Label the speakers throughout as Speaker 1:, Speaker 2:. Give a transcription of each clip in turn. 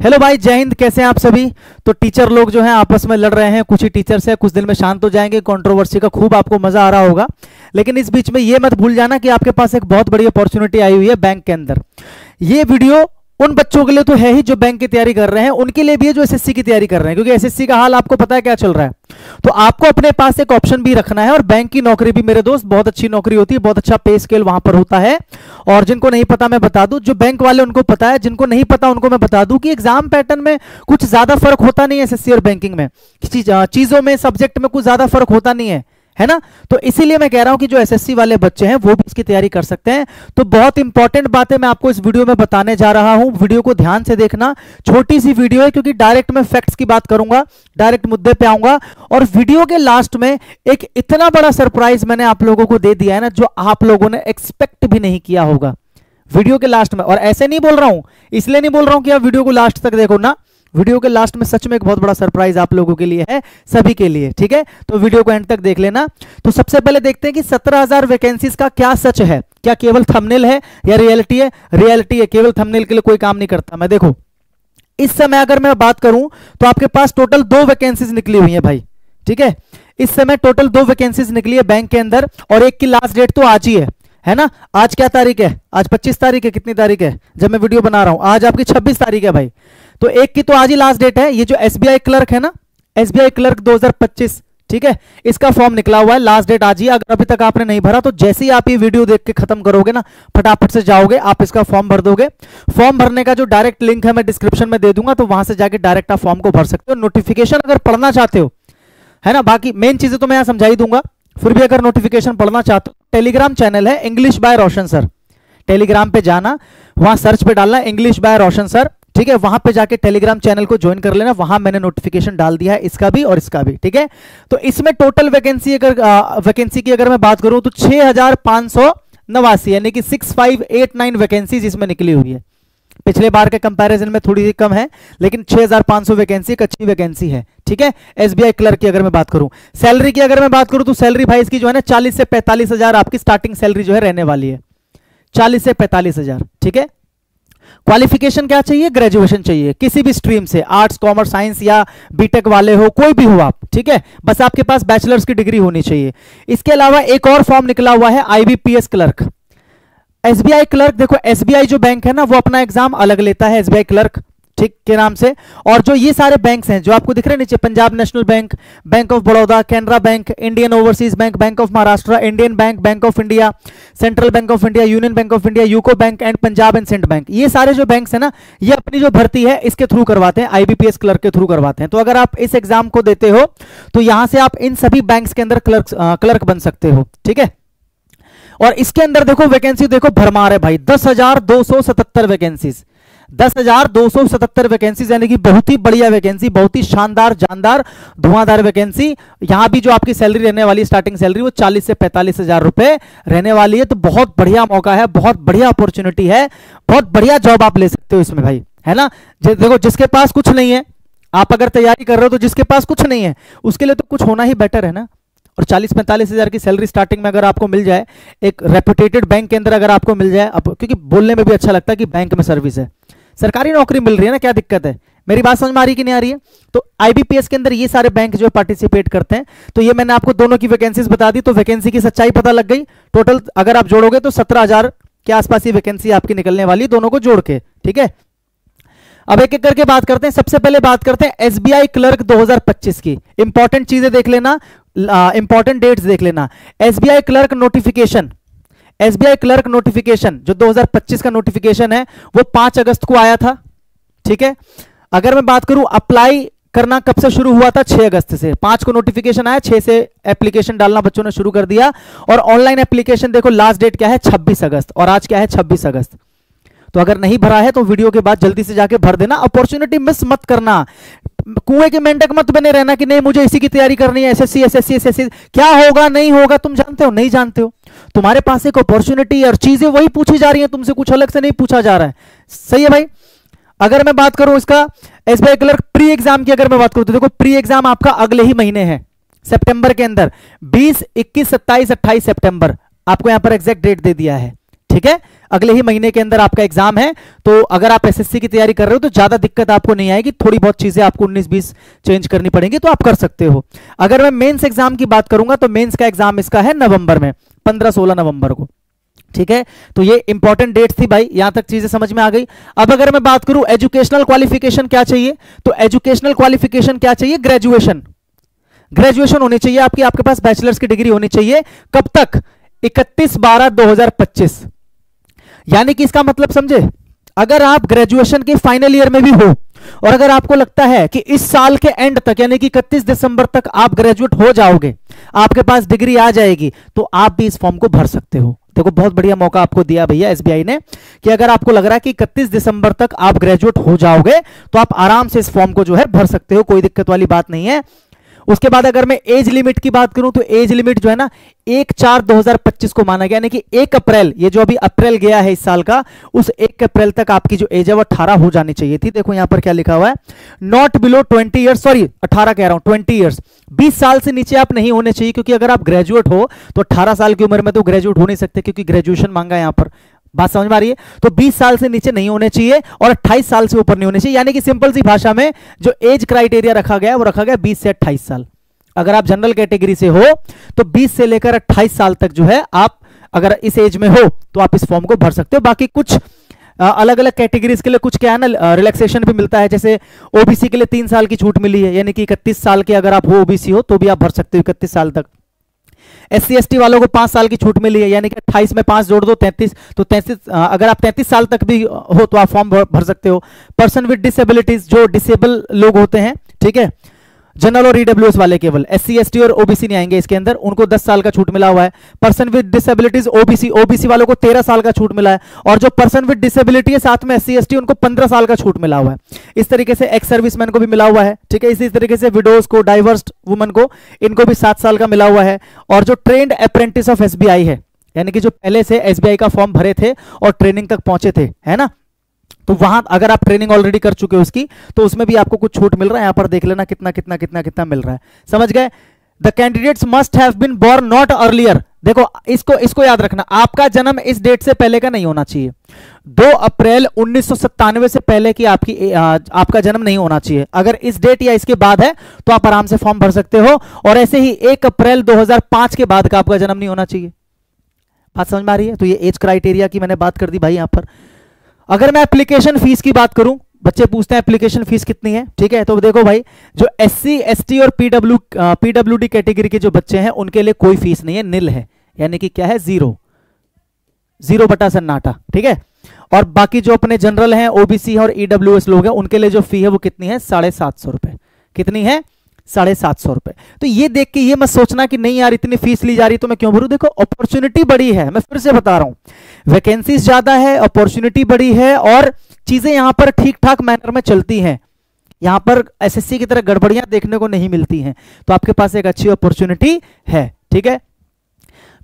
Speaker 1: Hello भाई, जय हिंद। कैसे हैं आप सभी। तो टीचर लोग जो हैं आपस में लड़ रहे हैं, कुछ ही टीचर्स हैं, कुछ दिन में शांत हो जाएंगे। कंट्रोवर्सी का खूब आपको मजा आ रहा होगा, लेकिन इस बीच में ये मत भूल जाना कि आपके पास एक बहुत बड़ी अपॉर्चुनिटी आई हुई है बैंक के अंदर। ये वीडियो उन बच्चों के लिए तो है ही जो बैंक की तैयारी कर रहे हैं, उनके लिए भी है जो एसएससी की तैयारी कर रहे हैं, क्योंकि एसएससी का हाल आपको पता है क्या चल रहा है। तो आपको अपने पास एक ऑप्शन भी रखना है। और बैंक की नौकरी भी मेरे दोस्त बहुत अच्छी नौकरी होती है, बहुत अच्छा पे स्केल वहां पर होता है। और जिनको नहीं पता मैं बता दूं, जो बैंक वाले उनको पता है, जिनको नहीं पता उनको मैं बता दूं कि एग्जाम पैटर्न में कुछ ज्यादा फर्क होता नहीं है एसएससी और बैंकिंग में। चीजों में, सब्जेक्ट में कुछ ज्यादा फर्क होता नहीं है ना। तो इसीलिए मैं कह रहा हूं कि जो एसएससी वाले बच्चे हैं वो भी इसकी तैयारी कर सकते हैं। तो बहुत इंपॉर्टेंट बातें मैं आपको इस वीडियो में बताने जा रहा हूं, वीडियो को ध्यान से देखना। छोटी सी वीडियो है, क्योंकि डायरेक्ट मैं फैक्ट्स की बात करूंगा, डायरेक्ट मुद्दे पे आऊंगा। और वीडियो के लास्ट में एक इतना बड़ा सरप्राइज मैंने आप लोगों को दे दिया है ना, जो आप लोगों ने एक्सपेक्ट भी नहीं किया होगा वीडियो के लास्ट में। और ऐसे नहीं बोल रहा हूं, इसलिए नहीं बोल रहा हूं कि आप वीडियो को लास्ट तक देखो ना, वीडियो के लास्ट में सच में एक बहुत बड़ा सरप्राइज आप लोगों के लिए है, सभी के लिए। ठीक है, तो वीडियो को एंड तक देख लेना। तो सबसे पहले देखते हैं कि 17,000 वैकेंसीज का क्या सच है, क्या केवल थंबनेल है या रियलिटी है। रियलिटी है, केवल थंबनेल के लिए कोई काम नहीं करता मैं। देखो, इस समय अगर मैं बात करूं तो आपके पास टोटल 2 वैकेंसीज निकली हुई है भाई। ठीक है, इस समय टोटल 2 वैकेंसीज निकली है बैंक के अंदर, और एक की लास्ट डेट तो आज ही है ना। आज क्या तारीख है, आज 25 तारीख है। कितनी तारीख है जब मैं वीडियो बना रहा हूं, आज आपकी 26 तारीख है भाई। तो एक की तो आज ही लास्ट डेट है। ये जो एसबीआई क्लर्क है ना, एसबीआई क्लर्क 2025, ठीक है, इसका फॉर्म निकला हुआ है, लास्ट डेट आज ही। अगर अभी तक आपने नहीं भरा तो जैसे ही आप ये वीडियो देख के खत्म करोगे ना, फटाफट से जाओगे, आप इसका फॉर्म भर दोगे। फॉर्म भरने का जो डायरेक्ट लिंक है मैं डिस्क्रिप्शन में दे दूंगा, तो वहां से जाके डायरेक्ट आप फॉर्म को भर सकते हो। नोटिफिकेशन अगर पढ़ना चाहते हो, है ना, बाकी मेन चीजें तो मैं यहां समझा ही दूंगा, फिर भी अगर नोटिफिकेशन पढ़ना चाहते हो, टेलीग्राम चैनल है English by Roshan sir, Telegram पे जाना, वहां सर्च पे डालना इंग्लिश बाय रोशन सर। ठीक है, वहां पे जाके टेलीग्राम चैनल को ज्वाइन कर लेना, वहां मैंने नोटिफिकेशन डाल दिया है, इसका भी और इसका भी। ठीक है, तो इसमें टोटल वैकेंसी की अगर मैं बात करूं तो 6,589, यानी कि 6589 वैकेंसीज इसमें निकली हुई है। पिछले बार के कंपैरिजन में थोड़ी सी कम है, लेकिन 6,500 वैकेंसी एक अच्छी वैकेंसी है। ठीक है, एसबीआई क्लर्क की अगर मैं बात करूं, सैलरी की अगर मैं बात करूं तो सैलरी भाई इसकी जो है ना 40 से 45 हजार आपकी स्टार्टिंग सैलरी जो है रहने वाली है, 40 से 45 हजार। ठीक है, क्वालिफिकेशन क्या चाहिए, ग्रेजुएशन चाहिए किसी भी स्ट्रीम से, आर्ट्स, कॉमर्स, साइंस या बीटेक वाले हो, कोई भी हो आप। ठीक है, बस आपके पास बैचलर्स की डिग्री होनी चाहिए। इसके अलावा एक और फॉर्म निकला हुआ है आईबीपीएस क्लर्क, एसबीआई क्लर्क। देखो, एसबीआई जो बैंक है ना, वो अपना एग्जाम अलग लेता है, एसबीआई क्लर्क ठीक के नाम से। और जो ये सारे बैंक्स हैं जो आपको दिख रहे हैं नीचे, Punjab National Bank, Bank of Baroda, Canara Bank, Indian Overseas Bank, Bank of Maharashtra, Indian Bank, Bank of India, Central Bank of India, Union Bank of India, UCO Bank and Punjab and Sindh Bank, ये सारे जो बैंक्स हैं ना, ये अपनी जो भर्ती है इसके थ्रू करवाते हैं, आईबीपीएस क्लर्क के थ्रू करवाते हैं। तो अगर आप इस एग्जाम को देते हो तो यहां से आप इन सभी बैंक्स के अंदर क्लर्क बन सकते हो। ठीक है, और इसके अंदर देखो वैकेंसी, देखो भरमार है भाई, 10,277 वैकेंसीज, 10,277 वैकेंसीज, यानी कि बहुत ही बढ़िया वैकेंसी, बहुत ही शानदार, जानदार, धुआंधार वैकेंसी। यहां भी जो आपकी सैलरी रहने वाली, स्टार्टिंग सैलरी वो 40 से 45 हजार रुपए रहने वाली है। तो बहुत बढ़िया मौका है, बहुत बढ़िया अपॉर्चुनिटी है, बहुत बढ़िया जॉब आप ले सकते हो इसमें भाई, है ना। देखो, जिसके पास कुछ नहीं है, आप अगर तैयारी कर रहे हो तो जिसके पास कुछ नहीं है उसके लिए तो कुछ होना ही बेटर है ना। और 40-45 हजार की सैलरी स्टार्टिंग में अगर आपको मिल जाए, एक रेपुटेटेड बैंक के अंदर अगर आपको मिल जाए, अब क्योंकि बोलने में भी अच्छा लगता है कि बैंक में सर्विस है, सरकारी नौकरी मिल रही है ना, क्या दिक्कत है। मेरी बात समझ में आ रही कि नहीं आ रही है। तो आईबीपीएस के अंदर ये सारे बैंक जो पार्टिसिपेट करते हैं, तो ये मैंने आपको दोनों की वैकेंसीज बता दी, तो वैकेंसी की सच्चाई पता लग गई। टोटल अगर आप जोड़ोगे तो 17,000 के आसपास ये वैकेंसी आपकी निकलने वाली, दोनों को जोड़ के। ठीक है, अब एक एक करके बात करते हैं। सबसे पहले बात करते हैं एसबीआई क्लर्क 2025 की। इंपॉर्टेंट चीजें देख लेना, इंपॉर्टेंट डेट्स देख लेना। SBI clerk notification, SBI clerk notification जो 2025 का नोटिफिकेशन है वो 5 अगस्त को आया था। ठीक है, अगर मैं बात करूं अप्लाई करना कब से शुरू हुआ था, 6 अगस्त से। 5 को नोटिफिकेशन आया, 6 से एप्लीकेशन डालना बच्चों ने शुरू कर दिया। और ऑनलाइन एप्लीकेशन देखो, लास्ट डेट क्या है, 26 अगस्त, और आज क्या है, 26 अगस्त। तो अगर नहीं भरा है तो वीडियो के बाद जल्दी से जाके भर देना, अपॉर्चुनिटी मिस मत करना। कुएं के मेंढक मत बने रहना कि नहीं मुझे इसी की तैयारी करनी है, एसएससी एसएससी एसएससी, क्या होगा नहीं होगा तुम जानते हो, नहीं जानते हो। तुम्हारे पास एक अपॉर्चुनिटी और चीजें वही पूछी जा रही हैं तुमसे, कुछ अलग से नहीं पूछा जा रहा है। सही है भाई। अगर मैं बात करूं इसका एसबीआई क्लर्क प्री एग्जाम की, अगर मैं बात करूं तो देखो प्री एग्जाम आपका अगले ही महीने है, सितंबर के अंदर, 20, 21, 27, 28 सितंबर, आपको यहां पर एग्जैक्ट डेट दे दिया है। ठीक है, अगले ही महीने के अंदर आपका एग्जाम है। तो अगर आप एसएससी की तैयारी कर रहे हो तो ज्यादा दिक्कत आपको नहीं आएगी, थोड़ी बहुत चीजें आपको 19-20 चेंज करनी पड़ेंगी तो आप कर सकते हो। अगर मैं मेंस एग्जाम की बात करूंगा तो मेंस का एग्जाम इसका है नवंबर में, 15-16 नवंबर को। ठीक है, तो ये इंपॉर्टेंट डेट थी भाई, यहां तक चीजें समझ में आ गई। अब अगर मैं बात करूं एजुकेशनल क्वालिफिकेशन क्या चाहिए, तो एजुकेशनल क्वालिफिकेशन क्या चाहिए, ग्रेजुएशन। ग्रेजुएशन होनी चाहिए आपकी, आपके पास बैचलर्स की डिग्री होनी चाहिए। कब तक, 31/12/2025। यानी कि इसका मतलब समझे, अगर आप ग्रेजुएशन के फाइनल ईयर में भी हो और अगर आपको लगता है कि इस साल के एंड तक यानी कि 31 दिसंबर तक आप ग्रेजुएट हो जाओगे, आपके पास डिग्री आ जाएगी, तो आप भी इस फॉर्म को भर सकते हो। देखो बहुत बढ़िया मौका आपको दिया भैया एसबीआई ने कि अगर आपको लग रहा है कि 31 दिसंबर तक आप ग्रेजुएट हो जाओगे तो आप आराम से इस फॉर्म को जो है भर सकते हो, कोई दिक्कत वाली बात नहीं है। उसके बाद अगर मैं एज लिमिट की बात करूं तो एज लिमिट जो है ना 1/4/2025 को माना गया, यानी कि 1 अप्रैल, ये जो अभी अप्रैल गया है इस साल का, उस 1 अप्रैल तक आपकी जो एज है वो 18 हो जानी चाहिए थी। देखो यहां पर क्या लिखा हुआ है, नॉट बिलो 20 ईयर्स, सॉरी 18 कह रहा हूं, 20 ईयर्स, 20 साल से नीचे आप नहीं होने चाहिए, क्योंकि अगर आप ग्रेजुएट हो तो 18 साल की उम्र में तो ग्रेजुएट हो नहीं सकते, क्योंकि ग्रेजुएशन मांगा है यहां पर। बात समझ में आ रही है? तो 20 साल से नीचे नहीं होने चाहिए और 28 साल से ऊपर नहीं होने चाहिए, यानी कि सिंपल सी भाषा में जो एज क्राइटेरिया रखा गया वो रखा गया 20 से 28 साल। अगर आप जनरल कैटेगरी से हो तो 20 से लेकर 28 साल तक जो है आप अगर इस एज में हो तो आप इस फॉर्म को भर सकते हो। बाकी कुछ अलग अलग कैटेगरीज के लिए कुछ क्या है ना, रिलैक्सेशन भी मिलता है। जैसे ओबीसी के लिए 3 साल की छूट मिली है, यानी कि 31 साल के अगर आप हो ओबीसी हो तो भी आप भर सकते हो 31 साल तक। SC ST वालों को 5 साल की छूट मिली है, यानी कि 28 में 5 जोड़ दो 33, तो 33 अगर आप 33 साल तक भी हो तो आप फॉर्म भर सकते हो। पर्सन विद डिसेबिलिटीज, जो डिसेबल लोग होते हैं, ठीक है, जनरल और ईडब्ल्यूएस वाले केवल, SC ST और ओबीसी नहीं आएंगे इसके अंदर, उनको 10 साल का छूट मिला हुआ है। पर्सन विद डिसेबिलिटीज ओबीसी वालों को 13 साल का छूट मिला है, और जो पर्सन विद डिसेबिलिटी है साथ में SC ST उनको 15 साल का छूट मिला हुआ है। इस तरीके से एक्स सर्विसमैन को भी मिला हुआ है, ठीक है। इसी तरीके से विडोज को, डाइवर्स्ड वुमन को, इनको भी 7 साल का मिला हुआ है। और जो ट्रेंड अप्रेंटिस ऑफ SBI है, यानी कि जो पहले से SBI का फॉर्म भरे थे और ट्रेनिंग तक पहुंचे थे, है ना, तो वहां अगर आप ट्रेनिंग ऑलरेडी कर चुके हो उसकी, तो उसमें भी आपको कुछ छूट मिल रहा है। यहां पर देख लेना कितना कितना कितना कितना मिल रहा है, समझ गए। The candidates must have been born not earlier, देखो इसको याद रखना, आपका जन्म इस डेट से पहले का नहीं होना चाहिए। 2 अप्रैल 1997 से पहले की आपका जन्म नहीं होना चाहिए। अगर इस डेट या इसके बाद है तो आप आराम से फॉर्म भर सकते हो, और ऐसे ही 1 अप्रैल 2005 के बाद का आपका जन्म नहीं होना चाहिए। बात समझ में आ रही है? तो ये एज क्राइटेरिया की मैंने बात कर दी भाई यहां पर। अगर मैं एप्लीकेशन फीस की बात करूं, बच्चे पूछते हैं एप्लीकेशन फीस कितनी है, ठीक है, तो देखो भाई, जो SC ST और PWD कैटेगरी के जो बच्चे हैं उनके लिए कोई फीस नहीं है, निल है, यानी कि क्या है, 0 बटा सन्नाटा, ठीक है। और बाकी जो अपने जनरल हैं, OBC और EWS लोग हैं, उनके लिए जो फी है वो कितनी है, 750 रुपए। कितनी है, 750 रुपए। तो ये देख के ये मत सोचना कि नहीं यार इतनी फीस ली जा रही तो मैं क्यों भरूं। देखो अपॉर्चुनिटी बड़ी है, मैं फिर से बता रहा हूं, वैकेंसीज ज्यादा है, अपॉर्चुनिटी बड़ी है, और चीजें यहां पर ठीक ठाक मैनर में चलती हैं। यहां पर SSC की तरह गड़बड़ियां देखने को नहीं मिलती हैं, तो आपके पास एक अच्छी अपॉर्चुनिटी है, ठीक है।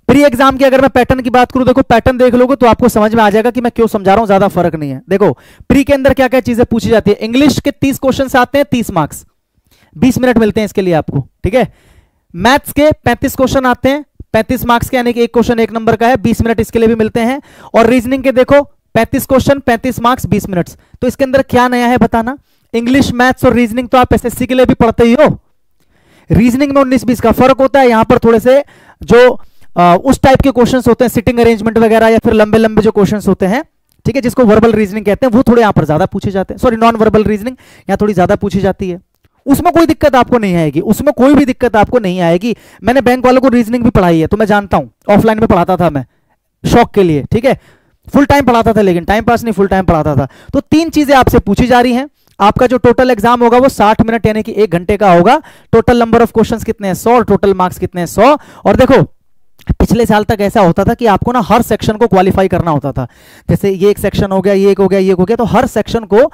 Speaker 1: प्री एग्जाम की अगर मैं पैटर्न की बात करूं, देखो पैटर्न देख लोगे तो आपको समझ में आ जाएगा कि मैं क्यों समझा रहा हूं, ज्यादा फर्क नहीं है। देखो प्री के अंदर क्या क्या चीजें पूछी जाती है। इंग्लिश के 30 क्वेश्चन आते हैं, 30 मार्क्स, 20 मिनट मिलते हैं इसके लिए आपको, ठीक है। मैथ्स के 35 क्वेश्चन आते हैं, 35 मार्क्स के, यानी कि एक क्वेश्चन 1 नंबर का है, 20 मिनट इसके लिए भी मिलते हैं। और रीजनिंग के देखो 35 क्वेश्चन, 35 मार्क्स, 20 मिनट। तो इसके अंदर क्या नया है बताना। इंग्लिश, मैथ्स और रीजनिंग तो आप SSC के लिए भी पढ़ते ही हो। रीजनिंग में 19-20 का फर्क होता है, यहां पर थोड़े से जो उस टाइप के क्वेश्चंस होते हैं, सिटिंग अरेंजमेंट वगैरह, या फिर लंबे लंबे जो क्वेश्चंस होते हैं, ठीक है, जिसको वर्बल रीजनिंग कहते हैं, वो थोड़े यहां पर ज्यादा पूछे जाते हैं। सॉरी, नॉन वर्बल रीजनिंग यहां थोड़ी ज्यादा पूछी जाती है। उसमें कोई दिक्कत आपको नहीं आएगी, उसमें कोई भी दिक्कत आपको नहीं आएगी। मैंने बैंक वालों को रीजनिंग भी पढ़ाई है, तो मैं जानता हूं, ऑफलाइन में पढ़ाता था मैं, शौक के लिए, ठीक है, फुल टाइम पढ़ाता था, लेकिन टाइम पास नहीं, फुल टाइम पढ़ाता था। तो 3 चीजें आपसे पूछी जा रही हैं। आपका जो टोटल एग्जाम होगा वो 60 मिनट यानी कि 1 घंटे का होगा। टोटल नंबर ऑफ क्वेश्चंस कितने हैं, 100, और टोटल मार्क्स कितने हैं, 100। और देखो पिछले साल तक ऐसा होता था कि आपको ना हर सेक्शन को क्वालिफाई करना होता था। जैसे ये एक सेक्शन हो गया, ये एक हो गया, ये एक हो गया, तो हर सेक्शन को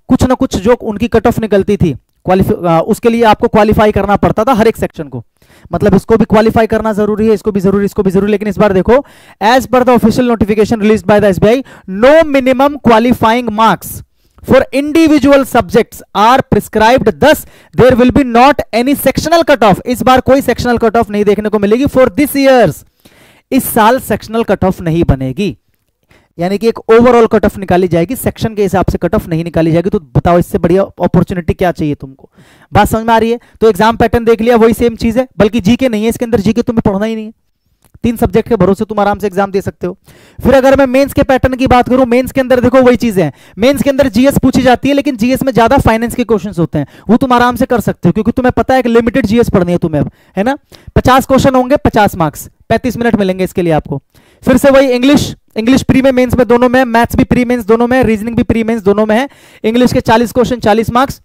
Speaker 1: कुछ ना कुछ जो उनकी कट ऑफ निकलती थी, उसके लिए आपको क्वालिफाई करना पड़ता था हर एक सेक्शन को। मतलब इसको भी क्वालिफाई करना जरूरी है, इसको भी जरूरी, इसको भी जरूरी। लेकिन इस बार देखो, as per the official notification released by the SBI, no minimum qualifying marks for individual subjects are prescribed, thus there will be not any sectional cut off। इस बार कोई sectional cut off नहीं देखने को मिलेगी for this years। इस साल sectional cut off नहीं बनेगी। यानी कि एक ओवरऑल कट ऑफ निकाली जाएगी, सेक्शन के हिसाब से कट ऑफ नहीं निकाली जाएगी। तो बताओ इससे बढ़िया अपॉर्चुनिटी क्या चाहिए तुमको? बात समझ में आ रही है? तो एग्जाम पैटर्न देख लिया, वही सेम चीज है, बल्कि जीके नहीं है इसके अंदर, जीके तुम्हें पढ़ना ही नहीं है। 3 सब्जेक्ट के भरोसे तुम आराम से एग्जाम दे सकते हो। फिर अगर मैं मेंस के पैटर्न की बात करूं, मेंस के अंदर देखो वही चीजें हैं, मेंस के अंदर जीएस पूछी जाती है, लेकिन जीएस में ज्यादा फाइनेंस के क्वेश्चंस होते हैं, वो तुम आराम से कर सकते हो क्योंकि तुम्हें पता है कि लिमिटेड जीएस पढ़नी है तुम्हें अब, है ना। 50 क्वेश्चन होंगे, 50 मार्क्स, 35 मिनट मिलेंगे इसके लिए आपको। फिर से वही इंग्लिश प्री में, मेंस में दोनों में, मैथ्स भी प्री मेंस दोनों में, रीजनिंग भी प्री मेंस दोनों में है। इंग्लिश के 40 क्वेश्चन 40 मार्क्स,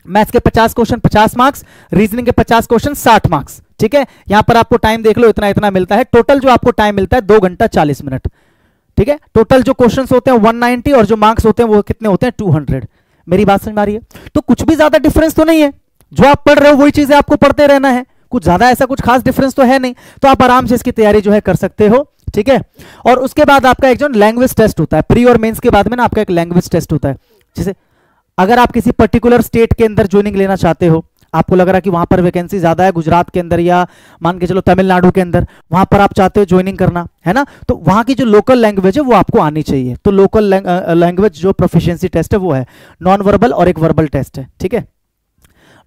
Speaker 1: मैथ्स के 50 क्वेश्चन 50 मार्क्स, रीजनिंग के 50 क्वेश्चन 60 मार्क्स। ठीक है, यहां पर आपको टाइम देख लो, इतना इतना मिलता है। टोटल जो आपको टाइम मिलता है 2 घंटा 40 मिनट। ठीक है, टोटल जो क्वेश्चंस होते हैं 190 और जो मार्क्स होते हैं वो कितने होते हैं? 200। मेरी बात समझ में आ रही है? तो कुछ भी ज्यादा डिफरेंस तो नहीं है, जो आप पढ़ रहे हो वही चीजें आपको पढ़ते रहना है, कुछ ज्यादा ऐसा कुछ खास डिफरेंस तो है नहीं। तो आप आराम से इसकी तैयारी जो है कर सकते हो। ठीक है, और उसके बाद आपका एक जो लैंग्वेज टेस्ट होता है, प्री और मेंस के बाद में ना आपका एक लैंग्वेज टेस्ट होता है। जैसे अगर आप किसी पर्टिकुलर स्टेट के अंदर ज्वाइनिंग लेना चाहते हो, आपको लग रहा है कि वहां पर वैकेंसी ज्यादा है, गुजरात के अंदर या मान के चलो तमिलनाडु के अंदर, वहां पर आप चाहते हो ज्वाइनिंग करना, है ना, तो वहां की जो लोकल लैंग्वेज है वो आपको आनी चाहिए। तो लोकल लैंग्वेज जो प्रोफिशिएंसी टेस्ट है वो है नॉन वर्बल और एक वर्बल टेस्ट है। ठीक है,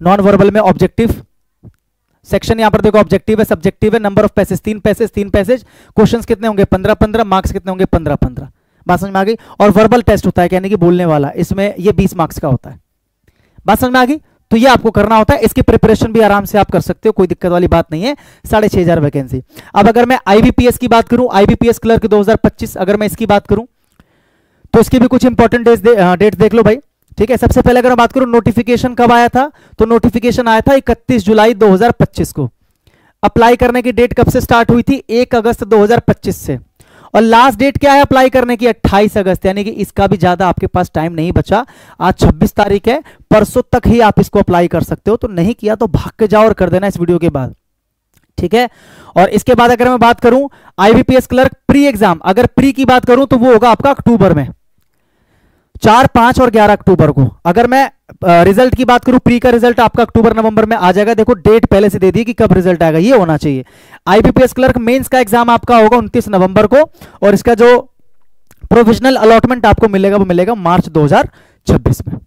Speaker 1: नॉन वर्बल में ऑब्जेक्टिव सेक्शन, यहां पर देखो ऑब्जेक्टिव है, सब्जेक्टिव है, number of passage 3 passage, questions कितने होंगे? 15-15, मार्क्स कितने होंगे? 15-15। बात समझ में आ गई? और वर्बल टेस्ट होता है, यानी कि बोलने वाला, इसमें ये 20 मार्क्स का होता है। बात समझ में आ गई? तो ये आपको करना होता है, इसकी प्रिपरेशन भी आराम से आप कर सकते हो, कोई दिक्कत वाली बात नहीं है। 6500 वैकेंसी। अब अगर मैं आईबीपीएस की बात करूं, आईबीपीएस क्लर्क 2025, अगर मैं इसकी बात करूं तो इसकी भी कुछ इंपॉर्टेंट डेट देख लो भाई। ठीक है, सबसे पहले अगर मैं बात करूं नोटिफिकेशन कब आया था, तो नोटिफिकेशन आया था 31 जुलाई 2025 को। अप्लाई करने की डेट कब से स्टार्ट हुई थी? 1 अगस्त 2025 से। और लास्ट डेट क्या है अप्लाई करने की? 28 अगस्त, यानी कि इसका भी ज्यादा आपके पास टाइम नहीं बचा। आज 26 तारीख है, परसों तक ही आप इसको अप्लाई कर सकते हो। तो नहीं किया तो भाग के जाओ और कर देना इस वीडियो के बाद। ठीक है, और इसके बाद अगर मैं बात करूं आईबीपीएस क्लर्क प्री एग्जाम, अगर प्री की बात करूं तो वो होगा आपका अक्टूबर में, 4, 5 और 11 अक्टूबर को। अगर मैं रिजल्ट की बात करूं, प्री का रिजल्ट आपका अक्टूबर नवंबर में आ जाएगा। देखो डेट पहले से दे दी कि कब रिजल्ट आएगा, ये होना चाहिए। आईबीपीएस क्लर्क मेंस का एग्जाम आपका होगा 29 नवंबर को, और इसका जो प्रोविजनल अलॉटमेंट आपको मिलेगा वो मिलेगा मार्च 2026 में,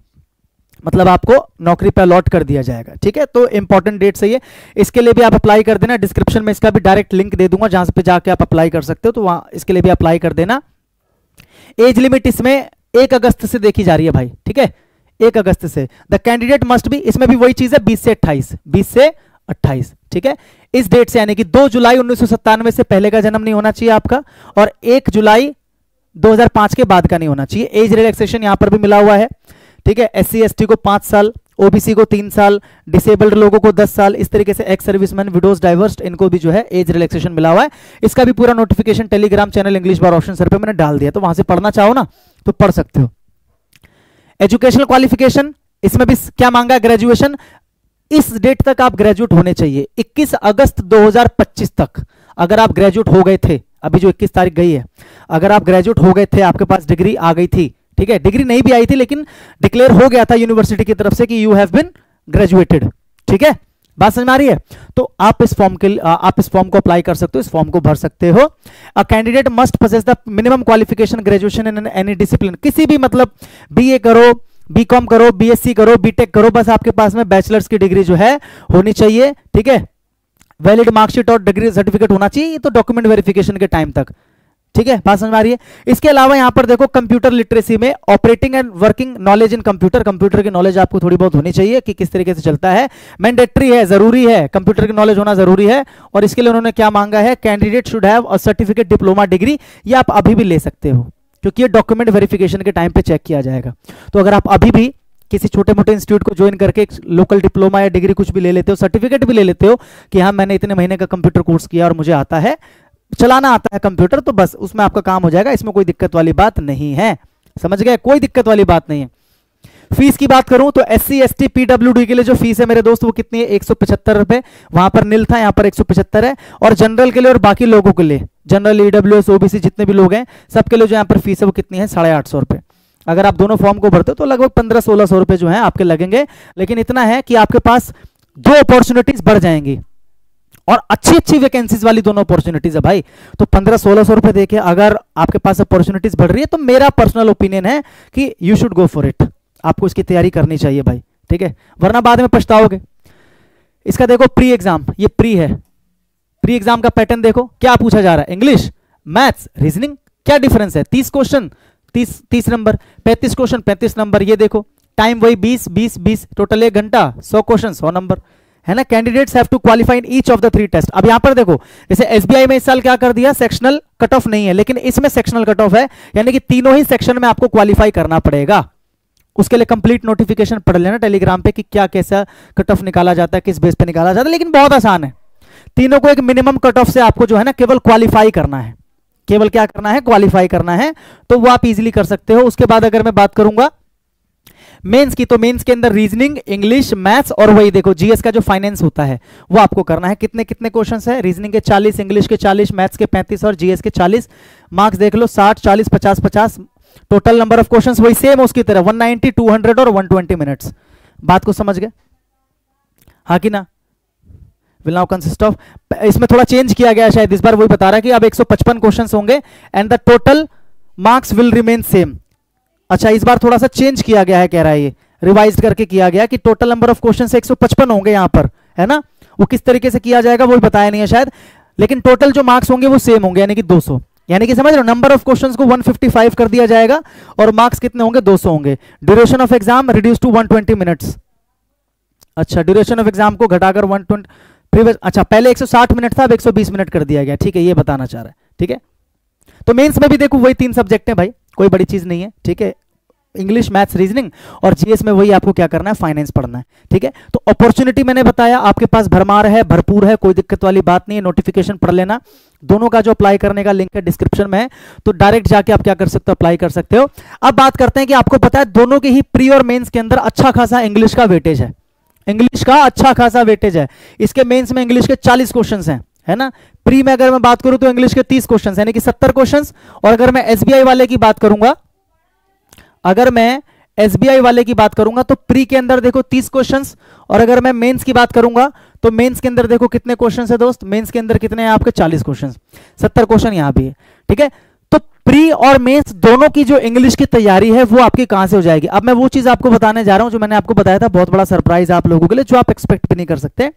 Speaker 1: मतलब आपको नौकरी पे अलॉट कर दिया जाएगा। ठीक है, तो इंपॉर्टेंट डेट सही है, इसके लिए भी आप अप्लाई कर देना। डिस्क्रिप्शन में इसका भी डायरेक्ट लिंक दे दूंगा, जहां पे जाके आप अप्लाई कर सकते हो, तो वहां इसके लिए भी अप्लाई कर देना। एज लिमिट इसमें 1 अगस्त से देखी जा रही है भाई। ठीक है, 1 अगस्त से। द कैंडिडेट मस्ट बी, इसमें भी वही चीज है, 20 से 28। ठीक है, इस डेट से, यानी कि 2 जुलाई 1997 से पहले का जन्म नहीं होना चाहिए आपका, और 1 जुलाई 2005 के बाद का नहीं होना चाहिए। एज रिलैक्सेशन यहां पर भी मिला हुआ है। ठीक है, SC ST को 5 साल, ओबीसी को 3 साल, डिसेबल्ड लोगों को 10 साल, इस तरीके से एक्स सर्विसमैन, विडोज, डाइवर्स, इनको भी जो है एज रिलैक्सेशन मिला हुआ है। इसका भी पूरा नोटिफिकेशन टेलीग्राम चैनल इंग्लिश बार ऑप्शन सर पे मैंने डाल दिया, तो वहां से पढ़ना चाहो ना तो पढ़ सकते हो। एजुकेशनल क्वालिफिकेशन, इसमें भी क्या मांगा है? ग्रेजुएशन। इस डेट तक आप ग्रेजुएट होने चाहिए, 21 अगस्त 2025 तक। अगर आप ग्रेजुएट हो गए थे, अभी जो 21 तारीख गई है, अगर आप ग्रेजुएट हो गए थे, आपके पास डिग्री आ गई थी, ठीक है, डिग्री नहीं भी आई थी लेकिन डिक्लेयर हो गया था यूनिवर्सिटी की तरफ से कि यू हैव बीन ग्रेजुएटेड। ठीक है, बात समझ में आ रही है? तो आप इस फॉर्म को अप्लाई कर सकते हो, इस फॉर्म को भर सकते हो। A candidate must possess the minimum qualification graduation in any discipline, किसी भी, मतलब बीए करो, बीकॉम करो, बीएससी करो, बीटेक करो, बस आपके पास में बैचलर्स की डिग्री जो है होनी चाहिए। ठीक है, वैलिड मार्कशीट और डिग्री सर्टिफिकेट होना चाहिए, ये तो डॉक्यूमेंट वेरिफिकेशन के टाइम तक। ठीक है, बात समझ में आ रही है? इसके अलावा यहां पर देखो कंप्यूटर लिटरेसी में operating and working knowledge in computer, computer की नॉलेज आपको थोड़ी बहुत होनी चाहिए कि किस तरीके से चलता है, मैंडेटरी है, जरूरी है, कंप्यूटर की नॉलेज होना जरूरी है। और इसके लिए उन्होंने क्या मांगा है? Candidate should have a certificate, diploma, degree. ये आप अभी भी ले सकते हो क्योंकि ये डॉक्यूमेंट वेरिफिकेशन के टाइम पे चेक किया जाएगा। तो अगर आप अभी भी किसी छोटे मोटे इंस्टीट्यूट को ज्वाइन करके लोकल डिप्लोमा या डिग्री कुछ भी ले लेते हो, सर्टिफिकेट भी ले लेते हो कि हाँ मैंने इतने महीने का कंप्यूटर कोर्स किया और मुझे आता है, चलाना आता है कंप्यूटर, तो बस उसमें आपका काम हो जाएगा, इसमें कोई दिक्कत वाली बात नहीं है। समझ गए? कोई दिक्कत वाली बात नहीं है। फीस की बात करूं तो SC ST PWD के लिए जो फीस है मेरे दोस्त वो कितनी है? 175 रुपए। वहां पर नील था, यहां पर 175 है। और जनरल के लिए और बाकी लोगों के लिए, जनरल, EWS, OBC जितने भी लोग हैं सबके लिए जो यहाँ पर फीस है वो कितनी है? 850 रुपए। अगर आप दोनों फॉर्म को भरते हो तो लगभग 1500-1600 रुपए जो है आपके लगेंगे। लेकिन इतना है कि आपके पास 2 अपॉर्चुनिटीज बढ़ जाएंगी, और अच्छी अच्छी वैकेंसीज वाली दोनों अपॉर्चुनिटीज है भाई। तो 1500-1600 रुपए देके अगर आपके पास अपॉर्चुनिटीज बढ़ रही है तो मेरा पर्सनल ओपिनियन है कि you should go for it, आपको इसकी तैयारी करनी चाहिए भाई, ठीक है, वरना बाद में पछताओगे। इसका देखो प्री एग्जाम, ये प्री है, प्री एग्जाम का पैटर्न देखो क्या पूछा जा रहा है, इंग्लिश, मैथ्स, रीजनिंग, क्या डिफरेंस है, 30 क्वेश्चन 30 नंबर, 35 क्वेश्चन 35 नंबर, ये देखो टाइम वही 20 टोटल 1 घंटा, 100 क्वेश्चन 100 नंबर, है ना। Candidates have to qualify in each of the 3 test. अब यहां पर देखो जैसे एसबीआई में इस साल क्या कर दिया, सेक्शनल कट ऑफ नहीं है, लेकिन इसमें सेक्शनल कट ऑफ है, यानी कि तीनों ही सेक्शन में आपको क्वालिफाई करना पड़ेगा। उसके लिए कंप्लीट नोटिफिकेशन पढ़ लेना टेलीग्राम पे कि क्या कैसा कट ऑफ निकाला जाता है, किस बेस पे निकाला जाता है, लेकिन बहुत आसान है। तीनों को एक मिनिमम कट ऑफ से आपको जो है ना केवल क्वालिफाई करना है, केवल क्या करना है, क्वालिफाई करना है, तो वो आप इजीली कर सकते हो। उसके बाद अगर मैं बात करूंगा मेंस की, तो मेंस के अंदर रीजनिंग, इंग्लिश, मैथ्स और वही देखो जीएस का जो फाइनेंस होता है वो आपको करना है। कितने कितने क्वेश्चंस है, रीजनिंग के 40, इंग्लिश के 40, मैथ्स के 35 और जीएस के 40। मार्क्स देख लो 60, 40, 50, 50। टोटल नंबर ऑफ क्वेश्चंस वही सेम उसकी तरह 190, 200 और 120 मिनट्स। बात को समझ गए, हाँ कि ना। विल नाउ कंसिस्ट ऑफ, इसमें थोड़ा चेंज किया गया शायद इस बार, वही बता रहा है कि अब 155 क्वेश्चंस होंगे and the total marks will remain same. अच्छा इस बार थोड़ा सा चेंज किया गया है, कह रहा है ये रिवाइज करके किया गया कि टोटल नंबर ऑफ क्वेश्चन 155 होंगे यहां पर, है ना। वो किस तरीके से किया जाएगा वो बताया नहीं है शायद, लेकिन टोटल जो मार्क्स होंगे वो सेम होंगे, यानी कि 200, यानी कि समझ रहे हो, नंबर ऑफ क्वेश्चंस को 155 कर दिया जाएगा और मार्क्स कितने होंगे, 200 होंगे। Duration of exam reduce to 120 minutes. अच्छा ड्यूरेशन ऑफ एग्जाम को घटाकर 120 प्रीवियस, अच्छा पहले 160 मिनट था, अब 120 मिनट कर दिया गया, ठीक है, ये बताना चाह रहा है, ठीक है। तो मेंस में भी देखो वही 3 सब्जेक्ट हैं भाई, कोई बड़ी चीज नहीं है, ठीक है, इंग्लिश, मैथ्स, रीजनिंग, और जीएस में वही आपको क्या करना है, फाइनेंस पढ़ना है, ठीक है। तो अपॉर्चुनिटी मैंने बताया आपके पास भरमार है, भरपूर है, कोई दिक्कत वाली बात नहीं है। नोटिफिकेशन पढ़ लेना, दोनों का जो अप्लाई करने का लिंक है डिस्क्रिप्शन में है, तो डायरेक्ट जाके आप क्या कर सकते हो, अप्लाई कर सकते हो। अब बात करते हैं कि आपको पता है दोनों के ही प्री और मेंस के अंदर अच्छा खासा इंग्लिश का वेटेज है, इंग्लिश का अच्छा खासा वेटेज है। इसके मेंस में इंग्लिश के 40 क्वेश्चन है ना। प्री में अगर मैं बात करूं तो इंग्लिश के 30 क्वेश्चन यानी कि 70 क्वेश्चन, और अगर मैं एसबीआई वाले की बात करूंगा, अगर मैं एसबीआई वाले की बात करूंगा तो प्री के अंदर देखो 30 क्वेश्चंस, और अगर मैं मेंस की बात करूंगा तो मेंस के अंदर देखो कितने क्वेश्चंस है दोस्त, मेंस के अंदर कितने हैं आपके 40 क्वेश्चंस, 70 क्वेश्चन यहां भी है, ठीक है। तो प्री और मेंस दोनों की जो इंग्लिश की तैयारी है वो आपकी कहां से हो जाएगी। अब मैं वो चीज आपको बताने जा रहा हूं जो मैंने आपको बताया था, बहुत बड़ा सरप्राइज आप लोगों के लिए, जो आप एक्सपेक्ट भी नहीं कर सकते।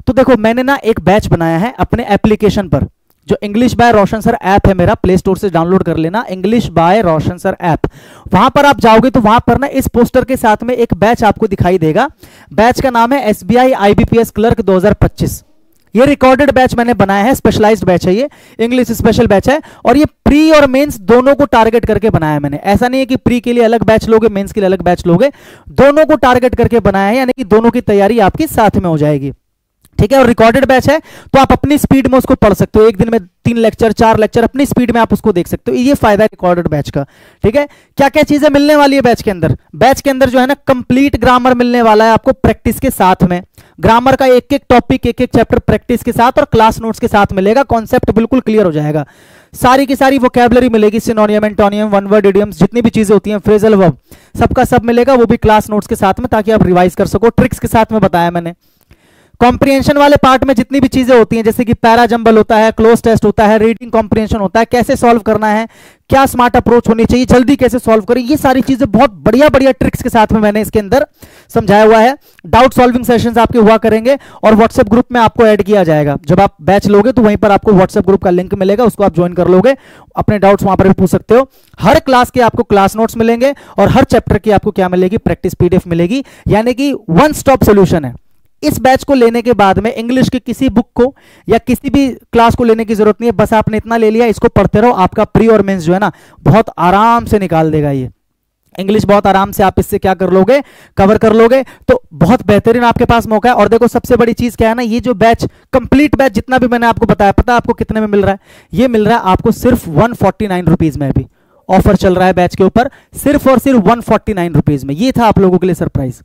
Speaker 1: तो देखो मैंने ना एक बैच बनाया है अपने एप्लीकेशन पर, जो English by Roshan sir app है मेरा, प्ले स्टोर से डाउनलोड कर लेना, English by Roshan sir app. वहां पर आप जाओगे तो वहां पर ना इस पोस्टर के साथ में एक बैच आपको दिखाई देगा, बैच का नाम है एसबीआई आईबीपीएस क्लर्क 2025। ये रिकॉर्डेड बैच मैंने बनाया है, स्पेशलाइज्ड बैच है, ये इंग्लिश स्पेशल बैच है, और ये प्री और मेंस दोनों को टारगेट करके बनाया है मैंने। ऐसा नहीं है कि प्री के लिए अलग बैच लोगे, मेंस के लिए अलग बैच लोगे, दोनों को टारगेट करके बनाया है, यानी कि दोनों की तैयारी आपकी साथ में हो जाएगी, ठीक है। और रिकॉर्डेड बैच है तो आप अपनी स्पीड में उसको पढ़ सकते हो, एक दिन में 3 लेक्चर 4 लेक्चर अपनी स्पीड में आप उसको देख सकते हो, ये फायदा है रिकॉर्डेड बैच का, ठीक है। क्या क्या चीजें मिलने वाली है बैच के अंदर, बैच के अंदर जो है ना कंप्लीट ग्रामर मिलने वाला है आपको प्रैक्टिस के साथ में, ग्रामर का एक एक टॉपिक एक एक चैप्टर प्रैक्टिस के साथ और क्लास नोट्स के साथ मिलेगा, कॉन्सेप्ट बिल्कुल क्लियर हो जाएगा, सारी की सारी वोकैबुलरी मिलेगी, सिनोनियम, एंटोनियम, वन वर्ड इडियम्स, जितनी भी चीजें होती हैं, फ्रेजल वर्ब, सबका सब मिलेगा, वो भी क्लास नोट्स के साथ में, ताकि आप रिवाइज कर सको, ट्रिक्स के साथ में बताया मैंने। कॉम्प्रिहेंशन वाले पार्ट में जितनी भी चीजें होती हैं, जैसे कि पैरा जंबल होता है, क्लोज टेस्ट होता है, रीडिंग कॉम्प्रिहेंशन होता है, कैसे सॉल्व करना है, क्या स्मार्ट अप्रोच होनी चाहिए, जल्दी कैसे सॉल्व करें, ये सारी चीजें बहुत बढ़िया बढ़िया ट्रिक्स के साथ में मैंने इसके अंदर समझाया हुआ है। डाउट सॉल्विंग सेशंस आपके हुआ करेंगे और व्हाट्सएप ग्रुप में आपको ऐड किया जाएगा। जब आप बैच लोगे तो वहीं पर आपको व्हाट्सएप ग्रुप का लिंक मिलेगा, उसको आप ज्वाइन कर लोगे, अपने डाउट्स वहां पर भी पूछ सकते हो। हर क्लास के आपको क्लास नोट्स मिलेंगे और हर चैप्टर की आपको क्या मिलेगी, प्रैक्टिस पीडीएफ मिलेगी, यानी कि वन स्टॉप सोल्यूशन है। इस बैच को लेने के बाद में इंग्लिश की किसी बुक को या किसी भी क्लास को लेने की जरूरत नहीं है, बस आपने इतना ले लिया, इसको पढ़ते रहो, आपका प्री और मेंस जो है ना बहुत आराम से निकाल देगा। ये इंग्लिश बहुत आराम से आप इससे क्या कर लोगे, कवर कर लोगे, तो बहुत बेहतरीन आपके पास मौका है। और देखो सबसे बड़ी चीज क्या है ना, ये जो बैच कंप्लीट बैच जितना भी मैंने आपको बताया, पता है आपको कितने में मिल रहा है, ये मिल रहा है आपको सिर्फ 149 रुपीज में, अभी ऑफर चल रहा है बैच के ऊपर, सिर्फ और सिर्फ 149 रुपीज में। ये था आप लोगों के लिए सरप्राइज।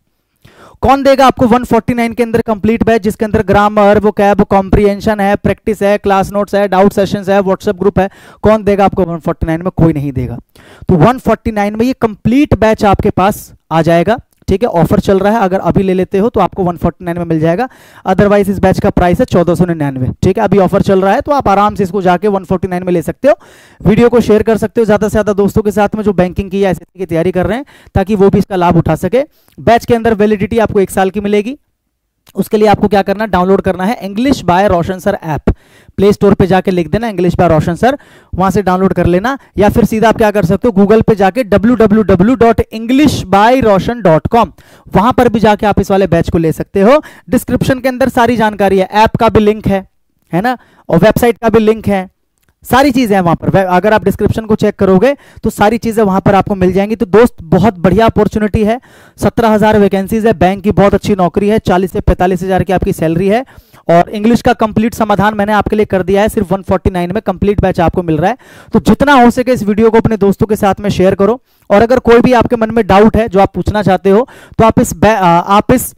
Speaker 1: कौन देगा आपको 149 के अंदर कंप्लीट बैच, जिसके अंदर ग्रामर, वोकैब, कॉम्प्रिहेंशन है, प्रैक्टिस है, क्लास नोट्स है, डाउट सेशंस है, व्हाट्सएप ग्रुप है, कौन देगा आपको 149 में? कोई नहीं देगा। तो 149 में ये कंप्लीट बैच आपके पास आ जाएगा, ठीक है, ऑफर चल रहा है, अगर अभी ले लेते हो तो आपको 149 में मिल जाएगा, अदरवाइज इस बैच का प्राइस है 1499। ठीक है, अभी ऑफर चल रहा है तो आप आराम से इसको जाके 149 में ले सकते हो। वीडियो को शेयर कर सकते हो ज़्यादा से ज़्यादा दोस्तों के साथ में जो बैंकिंग की या एसएससी की तैयारी कर रहे हैं, ताकि वो भी इसका लाभ उठा सके। बैच के अंदर वैलिडिटी आपको 1 साल की मिलेगी। उसके लिए आपको क्या करना है, डाउनलोड करना है English by Roshan sir app. Play store पे जाके लिख देना इंग्लिश बाय रोशन सर, वहां से डाउनलोड कर लेना, या फिर सीधा आप क्या कर सकते हो, गूगल पे जाके www.englishbyroshan.com, वहां पर भी जाके आप इस वाले बैच को ले सकते हो। डिस्क्रिप्शन के अंदर सारी जानकारी है, ऐप का भी लिंक है ना, और वेबसाइट का भी लिंक है, सारी चीजें हैं वहां पर। अगर आप डिस्क्रिप्शन को चेक करोगे तो सारी चीजें वहां पर आपको मिल जाएंगी। तो दोस्त बहुत बढ़िया अपॉर्चुनिटी है, 17,000 वैकेंसीज है, बैंक की बहुत अच्छी नौकरी है, 40 से 45 हज़ार की आपकी सैलरी है, और इंग्लिश का कंप्लीट समाधान मैंने आपके लिए कर दिया है, सिर्फ 149 में कंप्लीट बैच आपको मिल रहा है। तो जितना हो सके इस वीडियो को अपने दोस्तों के साथ में शेयर करो, और अगर कोई भी आपके मन में डाउट है जो आप पूछना चाहते हो तो आप इस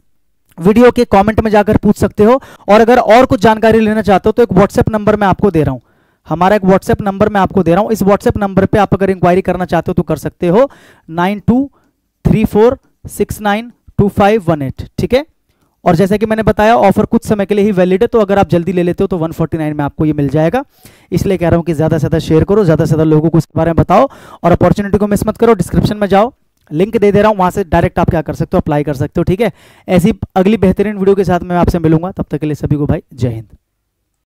Speaker 1: वीडियो के कमेंट में जाकर पूछ सकते हो। और अगर और कुछ जानकारी लेना चाहते हो तो एक व्हाट्सएप नंबर मैं आपको दे रहा हूं, हमारा एक व्हाट्सएप नंबर मैं आपको दे रहा हूं, इस व्हाट्सएप नंबर पे आप अगर इंक्वायरी करना चाहते हो तो कर सकते हो, 9234692518। ठीक है, और जैसे कि मैंने बताया ऑफर कुछ समय के लिए ही वैलिड है, तो अगर आप जल्दी ले लेते हो तो 149 में आपको ये मिल जाएगा। इसलिए कह रहा हूं कि ज्यादा से ज्यादा शेयर करो, ज्यादा से ज्यादा लोगों को इसके बारे में बताओ, और अपॉर्चुनिटी को मिस मत करो। डिस्क्रिप्शन में जाओ, लिंक दे रहा हूं, वहां से डायरेक्ट आप क्या कर सकते हो, अप्लाई कर सकते हो। ठीक है, ऐसी अगली बेहतरीन वीडियो के साथ मैं आपसे मिलूंगा, तब तक के लिए सभी को भाई जय हिंद।